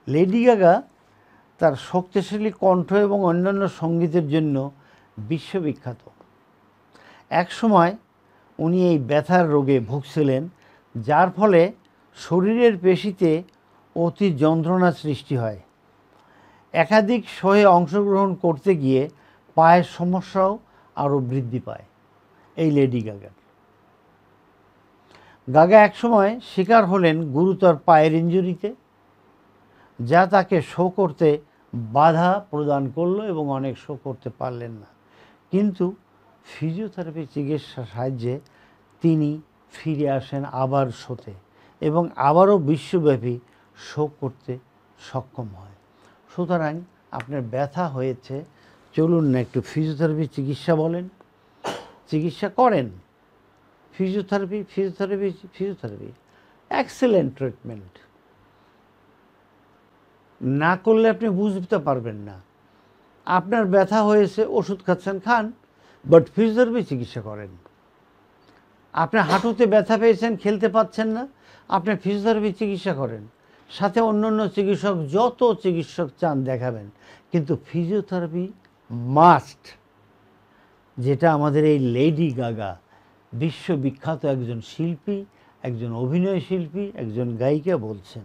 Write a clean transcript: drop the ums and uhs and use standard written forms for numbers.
Lady Gaga তার শক্তিশালী কণ্ঠ এবং অন্যান্য সঙ্গীতের জন্য বিশ্ববিখ্যাত। একসময় উনি এই ব্যথার রোগে ভুগছিলেন, যার ফলে শরীরের পেশিতে অতি যন্ত্রণা সৃষ্টি হয়। একাধিক শোয়ে অংশগ্রহণ করতে গিয়ে পায়ের সমস্যাও আরও বৃদ্ধি পায় এই লেডি গাগার। গাগা একসময় শিকার হলেন গুরুতর পায়ের ইনজুরিতে, যা তাকে শো করতে বাধা প্রদান করলো এবং অনেক শো করতে পারলেন না। কিন্তু ফিজিওথেরাপি চিকিৎসার সাহায্যে তিনি ফিরে আসেন আবার শোতে এবং আবারও বিশ্বব্যাপী শো করতে সক্ষম হয়। সুতরাং আপনার ব্যথা হয়েছে, চলুন না একটু ফিজিওথেরাপি চিকিৎসা বলেন, চিকিৎসা করেন। Physiotherapy physiotherapy physiotherapy excellent treatment. না করলে আপনি বুঝতে পারবেন না। আপনার ব্যথা হয়েছে, ওষুধ খাচ্ছেন, খান, বাট ফিজিওথেরাপি চিকিৎসা করেন। আপনার হাঁটুতে ব্যথা পেয়েছেন, খেলতে পাচ্ছেন না, আপনি ফিজিওথেরাপি চিকিৎসা করেন। সাথে অন্য অন্য চিকিৎসক, যত চিকিৎসক চান দেখাবেন, কিন্তু ফিজিওথেরাপি মাস্ট। যেটা আমাদের এই লেডি গাগা, বিশ্ববিখ্যাত একজন শিল্পী, একজন অভিনয় শিল্পী, একজন গায়িকা বলছেন।